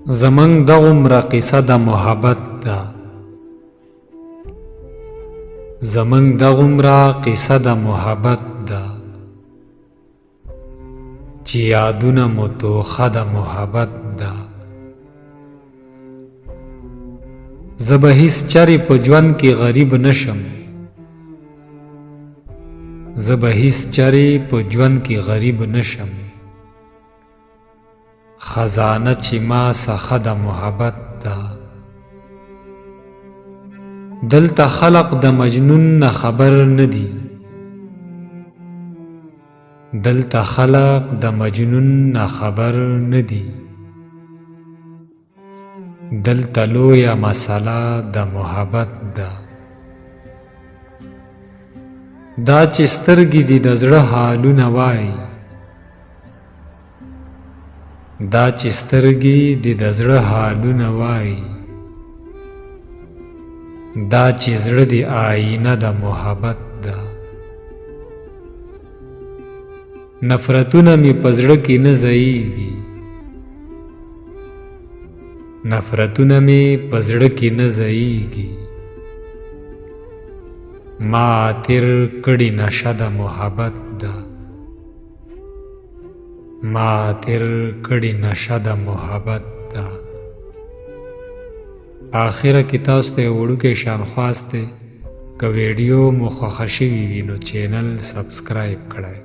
زمنګ دغومره قصه د محبت ده، زمنګ دغومره قصه د محبت ده، چې یادونه مو توخه د محبت ده. زه به هیڅ چرې په ژوند کې غریب نشم، زه به هیڅ چرې په ژوند کې غریب نشم. خزانه چې ما څخه د محبت ده. دلته خلق د مجنون نه خبر نه دي، دلته خلق د مجنون نه خبر نه دي. دلته لویه مسله د محبت ده. دا چې سترګې دي د زړه حالونه وایي، دا چې سترګې دي د زړه حالونه وایي، دا چې زړه دی آینه د محبت ده. نفرتونه مې په زړه کې نه ځایېږي، نفرتونه مې په زړه کې نه ځایېږي. ما تیر کړي نشه د محبت ده، ما تیر کړي نشه د محبت ده. آخره کې تاسو ته وړوکی شان خواست دی، که ویډیو مو خوښه شوي وي نو چینل سبسکرایب کړئ.